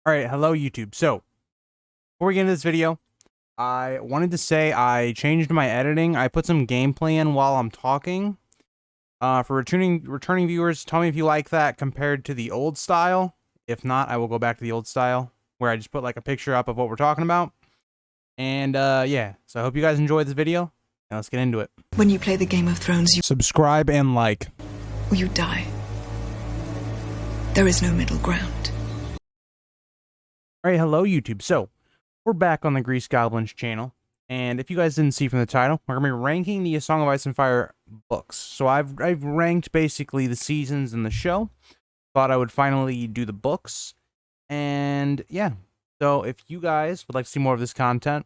Alright, hello YouTube. So, before we get into this video, I wanted to say I changed my editing. I put some gameplay in while I'm talking. For returning viewers, tell me if you like that compared to the old style. If not, I will go back to the old style, where I just put like a picture up of what we're talking about. And yeah, so I hope you guys enjoyed this video. Now let's get into it. When you play the Game of Thrones, you Subscribe and like. or you die. There is no middle ground. Alright, hello YouTube. So, we're back on the Grease Goblins channel, and if you guys didn't see from the title, we're going to be ranking the A Song of Ice and Fire books. So I've ranked basically the seasons in the show. Thought I would finally do the books, and yeah. So if you guys would like to see more of this content,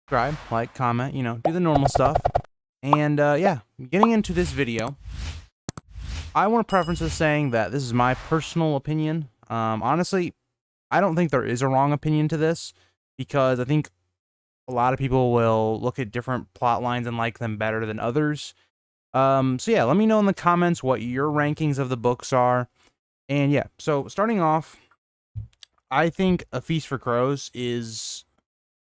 subscribe, like, comment, you know, do the normal stuff. And yeah, getting into this video, I want to preference this saying that this is my personal opinion. Honestly, I don't think there is a wrong opinion to this, because I think a lot of people will look at different plot lines and like them better than others. So yeah, let me know in the comments what your rankings of the books are. And yeah, so starting off, I think A Feast for Crows is,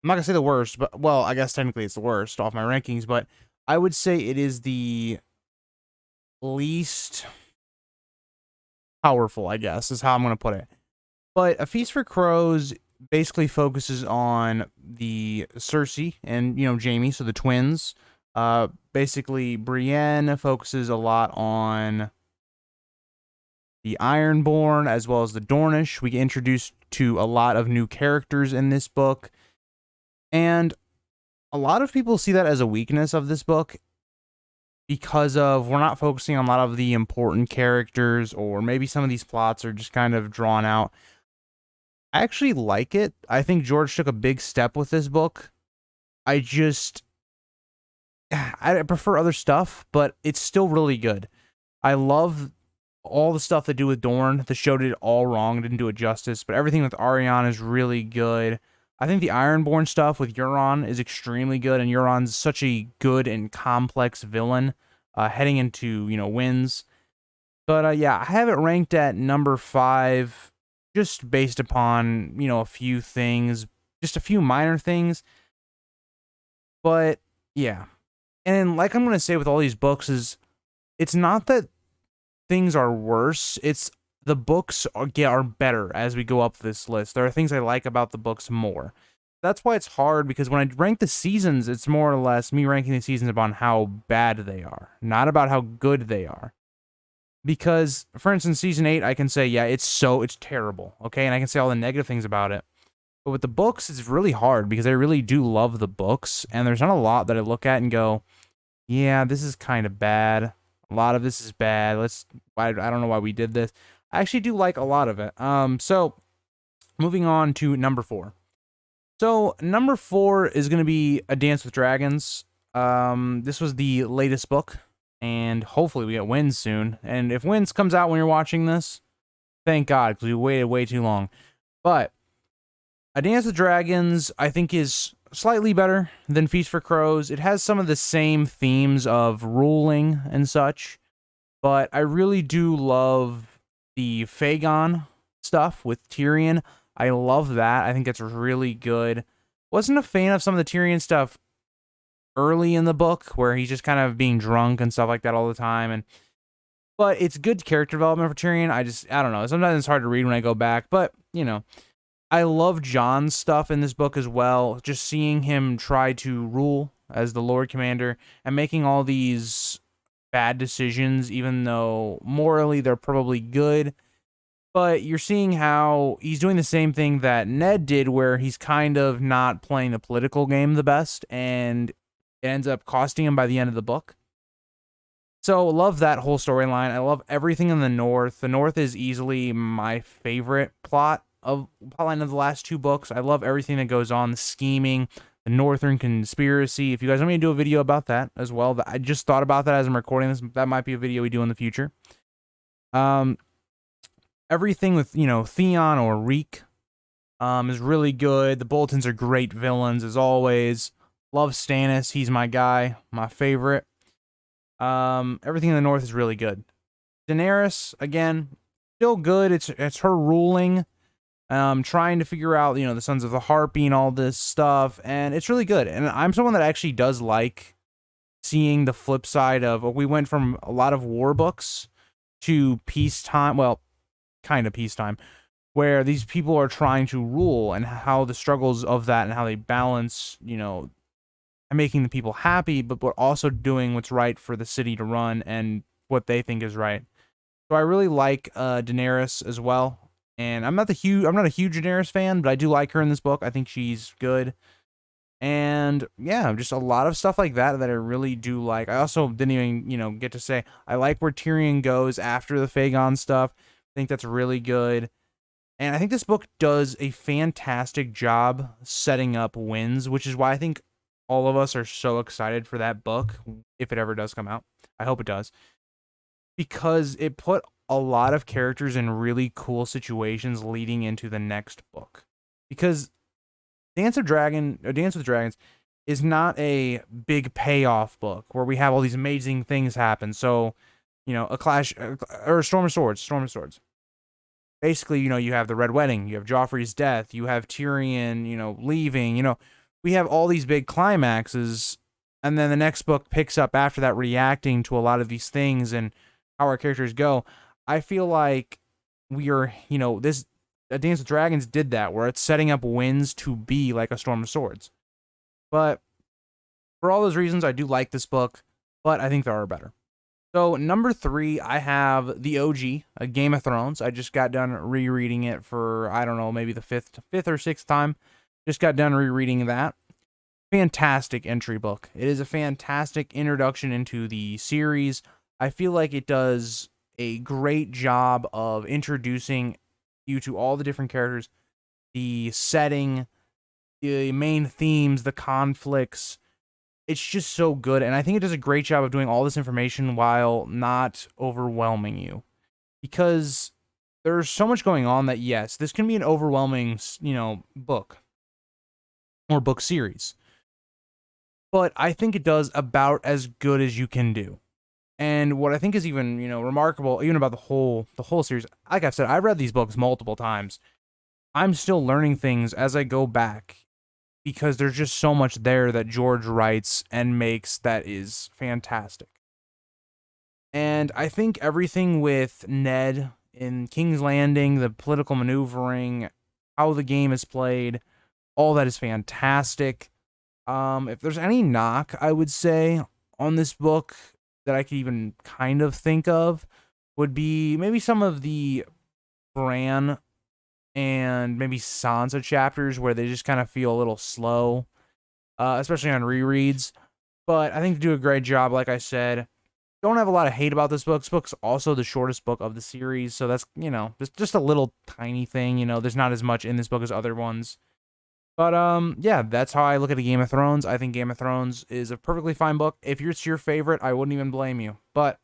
I'm not gonna say the worst, but, well, I guess technically it's the worst off my rankings, but I would say it is the least powerful, I guess, is how I'm gonna put it. But A Feast for Crows basically focuses on the Cersei and, you know, Jaime, so the twins. Basically, Brienne focuses a lot on the Ironborn as well as the Dornish. We get introduced to a lot of new characters in this book, and a lot of people see that as a weakness of this book, because of we're not focusing on a lot of the important characters, or maybe some of these plots are just kind of drawn out. I actually like it. I think George took a big step with this book. I prefer other stuff, but it's still really good. I love all the stuff they do with Dorne. The show did it all wrong, didn't do it justice, but everything with Arianne is really good. I think the Ironborn stuff with Euron is extremely good, and Euron's such a good and complex villain, heading into, you know, wins. But yeah, I have it ranked at number 5. Just based upon, you know, a few things, just a few minor things. But yeah. And like I'm going to say with all these books is, it's not that things are worse, it's the books are better as we go up this list. There are things I like about the books more. That's why it's hard, because when I rank the seasons, it's more or less me ranking the seasons upon how bad they are, not about how good they are. Because, for instance, season 8, I can say, yeah, it's terrible, okay? And I can say all the negative things about it. But with the books, it's really hard, because I really do love the books, and there's not a lot that I look at and go, yeah, this is kind of bad. A lot of this is bad. I don't know why we did this. I actually do like a lot of it. So, moving on to number 4. So, number 4 is going to be A Dance with Dragons. This was the latest book, and hopefully we get Winds soon. And if Winds comes out when you're watching this, thank God, because we waited way too long. But A Dance with Dragons, I think, is slightly better than Feast for Crows. It has some of the same themes of ruling and such, but I really do love the Fagon stuff with Tyrion. I love that. I think it's really good. Wasn't a fan of some of the Tyrion stuff early in the book, where he's just kind of being drunk and stuff like that all the time, but it's good character development for Tyrion. I don't know, sometimes it's hard to read when I go back, but you know, I love Jon's stuff in this book as well, just seeing him try to rule as the Lord Commander and making all these bad decisions, even though morally they're probably good. But you're seeing how he's doing the same thing that Ned did, where he's kind of not playing the political game the best, and it ends up costing him by the end of the book. So, love that whole storyline. I love everything in the North. The North is easily my favorite plotline of the last 2 books. I love everything that goes on, the scheming, the Northern conspiracy. If you guys want me to do a video about that as well, I just thought about that as I'm recording this. That might be a video we do in the future. Everything with, you know, Theon or Reek is really good. The Boltons are great villains, as always. Love Stannis. He's my guy, my favorite. Everything in the North is really good. Daenerys, again, still good. It's her ruling. trying to figure out, the Sons of the Harpy and all this stuff, and it's really good. And I'm someone that actually does like seeing the flip side of, we went from a lot of war books to peacetime, well, kind of peacetime, where these people are trying to rule, and how the struggles of that and how they balance, making the people happy, but also doing what's right for the city to run and what they think is right. So I really like Daenerys as well. And I'm not a huge Daenerys fan, but I do like her in this book. I think she's good. And yeah, just a lot of stuff like that I really do like. I also didn't even, get to say, I like where Tyrion goes after the Fagon stuff. I think that's really good. And I think this book does a fantastic job setting up wins, which is why I think all of us are so excited for that book, if it ever does come out. I hope it does. Because it put a lot of characters in really cool situations leading into the next book. Because Dance with Dragons is not a big payoff book where we have all these amazing things happen. So, a clash or a Storm of Swords. Basically, you have the Red Wedding, you have Joffrey's death, you have Tyrion, leaving, we have all these big climaxes, and then the next book picks up after that, reacting to a lot of these things and how our characters go. I feel like we are, this Dance with Dragons did that, where it's setting up wins to be like a Storm of Swords. But for all those reasons, I do like this book, but I think there are better. So number 3, I have the OG, a Game of Thrones. I just got done rereading it for, I don't know, maybe the fifth or sixth time. Just got done rereading that. Fantastic entry book. It is a fantastic introduction into the series. I feel like it does a great job of introducing you to all the different characters, the setting, the main themes, the conflicts. It's just so good, and I think it does a great job of doing all this information while not overwhelming you. Because there's so much going on that, yes, this can be an overwhelming, book or book series. But I think it does about as good as you can do. And what I think is even, remarkable, even about the whole series, like I've said, I've read these books multiple times. I'm still learning things as I go back, because there's just so much there that George writes and makes that is fantastic. And I think everything with Ned in King's Landing, the political maneuvering, how the game is played, all that is fantastic. If there's any knock, I would say, on this book that I could even kind of think of, would be maybe some of the Bran and maybe Sansa chapters where they just kind of feel a little slow, especially on rereads. But I think they do a great job, like I said. Don't have a lot of hate about this book. This book's also the shortest book of the series, so that's, just a little tiny thing. There's not as much in this book as other ones. But, yeah, that's how I look at a Game of Thrones. I think Game of Thrones is a perfectly fine book. If it's your favorite, I wouldn't even blame you. But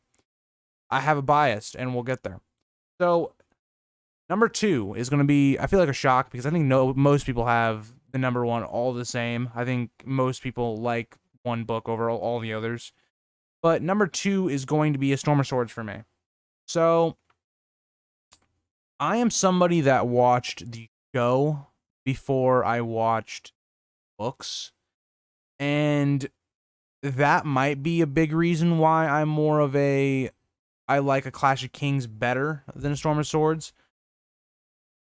I have a bias, and we'll get there. So, number 2 is going to be, I feel like, a shock, because I think most people have the number 1 all the same. I think most people like one book over all the others. But number 2 is going to be A Storm of Swords for me. So, I am somebody that watched the show before I watched books. And that might be a big reason why I'm more of I like A Clash of Kings better than A Storm of Swords.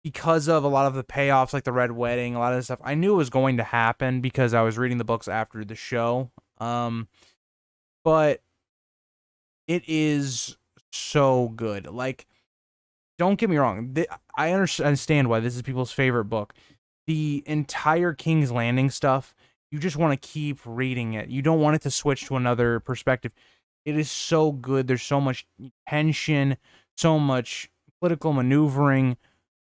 Because of a lot of the payoffs, like the Red Wedding, a lot of this stuff, I knew it was going to happen because I was reading the books after the show. But it is so good. Like, don't get me wrong. I understand why this is people's favorite book. The entire King's Landing stuff, you just want to keep reading it. You don't want it to switch to another perspective. It is so good. There's so much tension, so much political maneuvering,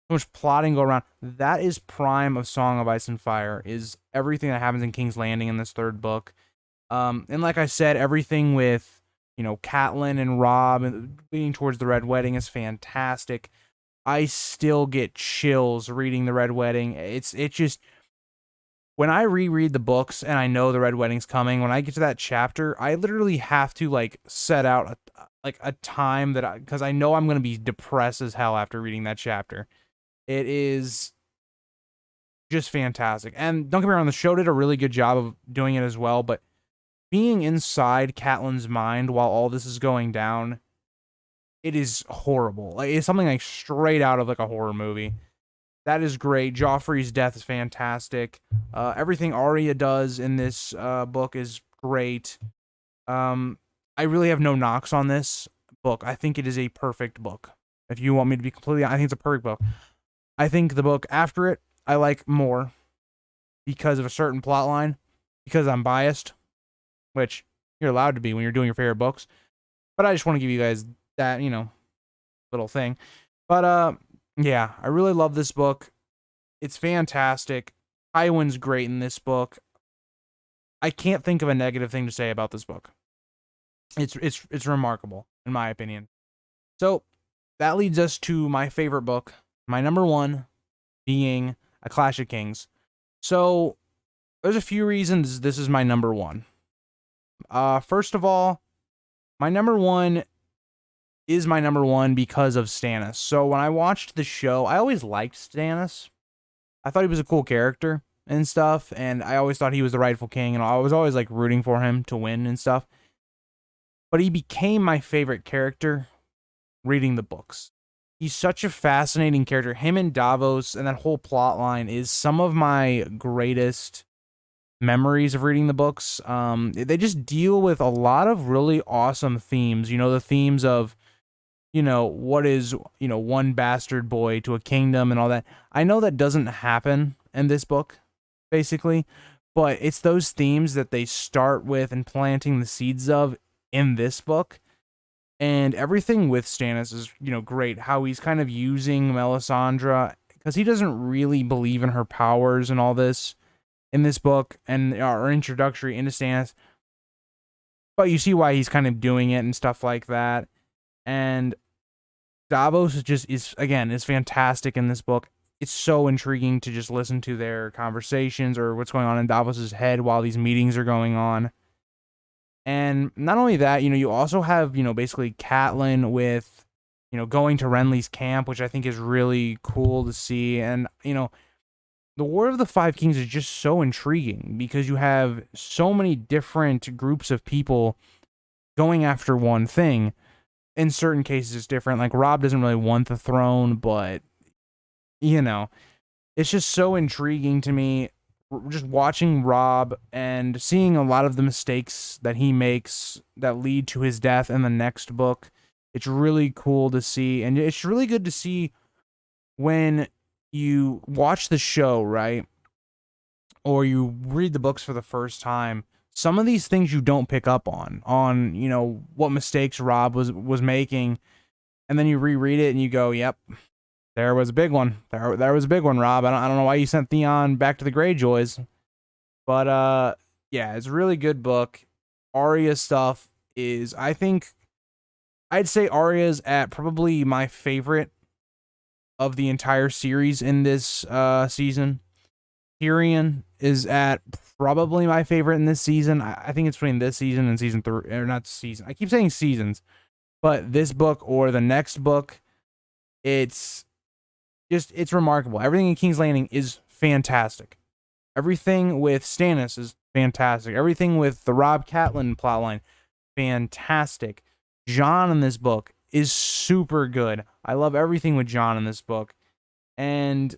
so much plotting go around. That is prime of Song of Ice and Fire, is everything that happens in King's Landing in this third book. And like I said, everything with, Catelyn and Robb and leading towards the Red Wedding is fantastic. I still get chills reading the Red Wedding. It just, when I reread the books and I know the Red Wedding's coming, when I get to that chapter, I literally have to set out a time because I know I'm going to be depressed as hell after reading that chapter. It is just fantastic. And don't get me wrong, the show did a really good job of doing it as well, but being inside Catelyn's mind while all this is going down, it is horrible. Like, it's something like straight out of like a horror movie. That is great. Joffrey's death is fantastic. Everything Arya does in this book is great. I really have no knocks on this book. I think it is a perfect book. If you want me to be completely honest, I think it's a perfect book. I think the book after it, I like more because of a certain plot line, because I'm biased, which you're allowed to be when you're doing your favorite books. But I just want to give you guys that, little thing. But yeah, I really love this book. It's fantastic. Tywin's great in this book. I can't think of a negative thing to say about this book. It's remarkable, in my opinion. So that leads us to my favorite book, my number one being A Clash of Kings. So there's a few reasons this is my number one. First of all, my number one is my number one because of Stannis. So when I watched the show, I always liked Stannis. I thought he was a cool character and stuff, and I always thought he was the rightful king, and I was always like rooting for him to win and stuff. But he became my favorite character reading the books. He's such a fascinating character. Him and Davos and that whole plot line is some of my greatest memories of reading the books. They just deal with a lot of really awesome themes. The themes of, what is, one bastard boy to a kingdom and all that. I know that doesn't happen in this book, basically, but it's those themes that they start with and planting the seeds of in this book. And everything with Stannis is, great. How he's kind of using Melisandre, because he doesn't really believe in her powers and all this in this book, and our introductory into Stannis. But you see why he's kind of doing it and stuff like that. And Davos is fantastic in this book. It's so intriguing to just listen to their conversations or what's going on in Davos's head while these meetings are going on. And not only that, you also have, basically Catelyn with, going to Renly's camp, which I think is really cool to see. And, the War of the Five Kings is just so intriguing because you have so many different groups of people going after one thing. In certain cases, it's different. Like, Robb doesn't really want the throne, but, it's just so intriguing to me. Just watching Robb and seeing a lot of the mistakes that he makes that lead to his death in the next book. It's really cool to see. And it's really good to see when you watch the show, right? Or you read the books for the first time. Some of these things you don't pick up on, what mistakes Robb was making. And then you reread it and you go, yep, there was a big one. There was a big one, Robb. I don't know why you sent Theon back to the Greyjoys. But yeah, it's a really good book. Arya stuff is, I'd say Arya's at probably my favorite of the entire series in this season. Tyrion is at probably my favorite in this season. I think it's between this season and season 3, or not season. I keep saying seasons, but this book or the next book, it's remarkable. Everything in King's Landing is fantastic. Everything with Stannis is fantastic. Everything with the Robb Catelyn plotline, fantastic. Jon in this book is super good. I love everything with Jon in this book, and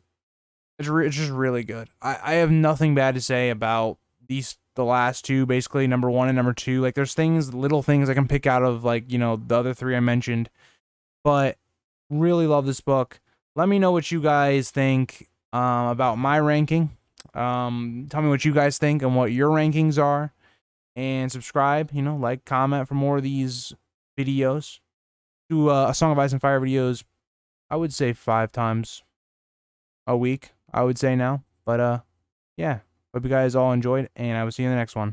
it's just really good. I have nothing bad to say about the last two, basically number 1 and number 2. Like, there's little things I can pick out of, like, the other 3 I mentioned, but really love this book. Let me know what you guys think about my ranking. Tell me what you guys think and what your rankings are, and subscribe. Like, comment for more of these videos. Do a Song of Ice and Fire videos, I would say 5 times a week, I would say now. But yeah, hope you guys all enjoyed, and I will see you in the next one.